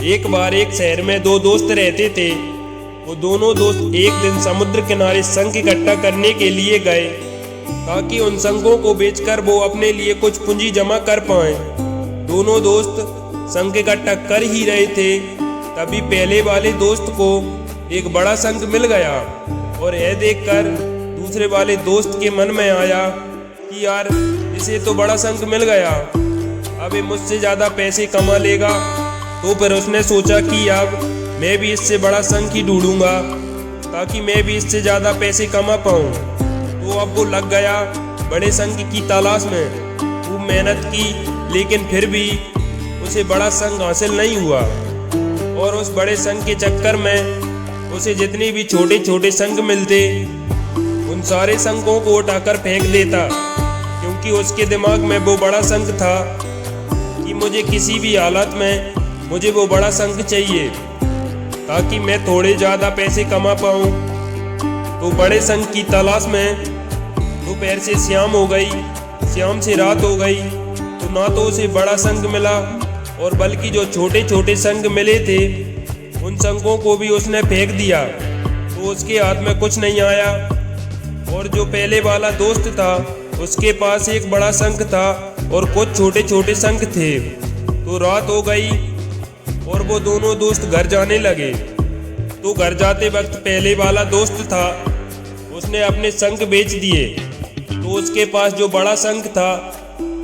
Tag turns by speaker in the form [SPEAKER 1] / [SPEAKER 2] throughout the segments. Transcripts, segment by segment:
[SPEAKER 1] एक बार एक शहर में दो दोस्त रहते थे। वो दोनों दोस्त एक दिन समुद्र किनारे शंख इकट्ठा करने के लिए गए ताकि उन शंखों को बेचकर वो अपने लिए कुछ पूंजी जमा कर पाए। दोनों दोस्त शंख इकट्ठा कर ही रहे थे, तभी पहले वाले दोस्त को एक बड़ा शंख मिल गया और यह देखकर दूसरे वाले दोस्त के मन में आया कि यार इसे तो बड़ा शंख मिल गया, अब ये मुझसे ज़्यादा पैसे कमा लेगा। तो फिर उसने सोचा कि अब मैं भी इससे बड़ा शंख ही ढूंढूंगा ताकि मैं भी इससे ज़्यादा पैसे कमा पाऊँ। तो अब वो लग गया बड़े शंख की तलाश में। खूब मेहनत की, लेकिन फिर भी उसे बड़ा शंख हासिल नहीं हुआ और उस बड़े शंख के चक्कर में उसे जितने भी छोटे छोटे शंख मिलते उन सारे शंखों को उठाकर फेंक देता, क्योंकि उसके दिमाग में वो बड़ा शंख था कि मुझे किसी भी हालत में मुझे वो बड़ा शंख चाहिए ताकि मैं थोड़े ज़्यादा पैसे कमा पाऊँ। तो बड़े शंख की तलाश में दोपहर से शाम हो गई, शाम से रात हो गई, तो ना तो उसे बड़ा शंख मिला और बल्कि जो छोटे छोटे शंख मिले थे उन शंखों को भी उसने फेंक दिया, तो उसके हाथ में कुछ नहीं आया। और जो पहले वाला दोस्त था उसके पास एक बड़ा शंख था और कुछ छोटे छोटे शंख थे। तो रात हो गई और वो दोनों दोस्त घर जाने लगे। तो घर जाते वक्त पहले वाला दोस्त था उसने अपने शंख बेच दिए, तो उसके पास जो बड़ा शंख था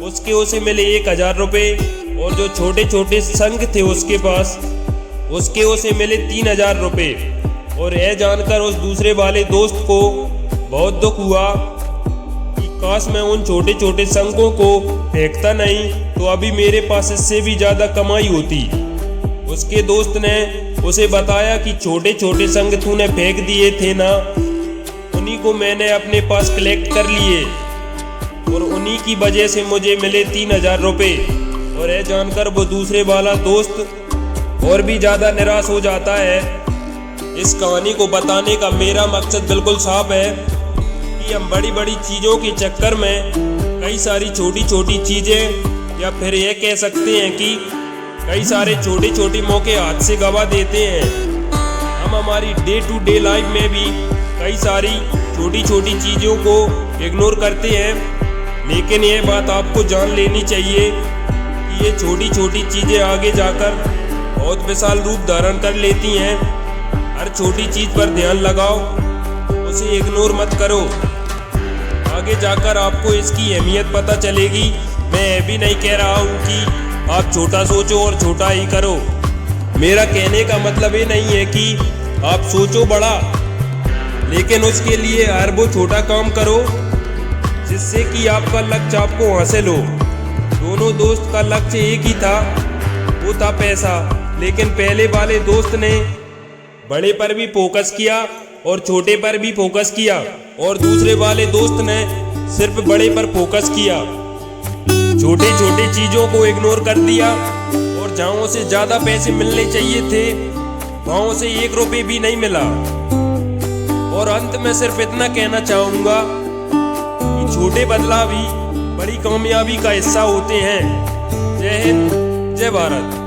[SPEAKER 1] उसके उसे मिले 1000 रुपये और जो छोटे छोटे शंख थे उसके पास उसके उसे मिले 3000 रुपये। और यह जानकर उस दूसरे वाले दोस्त को बहुत दुख हुआ कि काश मैं उन छोटे छोटे शंखों को फेंकता नहीं तो अभी मेरे पास इससे भी ज़्यादा कमाई होती। उसके दोस्त ने उसे बताया कि छोटे छोटे शंख तूने फेंक दिए थे ना, उन्हीं को मैंने अपने पास कलेक्ट कर लिए और उन्हीं की वजह से मुझे मिले 3000 रुपये। और यह जानकर वो दूसरे वाला दोस्त और भी ज़्यादा निराश हो जाता है। इस कहानी को बताने का मेरा मकसद बिल्कुल साफ है कि हम बड़ी बड़ी चीज़ों के चक्कर में कई सारी छोटी छोटी चीज़ें, या फिर यह कह सकते हैं कि कई सारे छोटे छोटे मौके हाथ से गवा देते हैं। हम हमारी डे टू डे लाइफ में भी कई सारी छोटी छोटी चीज़ों को इग्नोर करते हैं, लेकिन यह बात आपको जान लेनी चाहिए कि ये छोटी छोटी चीज़ें आगे जाकर बहुत विशाल रूप धारण कर लेती हैं। हर छोटी चीज़ पर ध्यान लगाओ, उसे इग्नोर मत करो, आगे जाकर आपको इसकी अहमियत पता चलेगी। मैं ये भी नहीं कह रहा हूँ कि आप छोटा सोचो और छोटा ही करो। मेरा कहने का मतलब ये नहीं है कि आप सोचो बड़ा, लेकिन उसके लिए हर वो छोटा काम करो जिससे कि आपका लक्ष्य आपको हासिल हो। दोनों दोस्त का लक्ष्य एक ही था, वो था पैसा, लेकिन पहले वाले दोस्त ने बड़े पर भी फोकस किया और छोटे पर भी फोकस किया, और दूसरे वाले दोस्त ने सिर्फ बड़े पर फोकस किया, छोटे छोटे चीज़ों को इग्नोर कर दिया। और जहाँ से ज़्यादा पैसे मिलने चाहिए थे वहाँ से 1 रुपये भी नहीं मिला। और अंत में सिर्फ इतना कहना चाहूँगा कि छोटे बदलाव ही बड़ी कामयाबी का हिस्सा होते हैं। जय हिंद, जय भारत।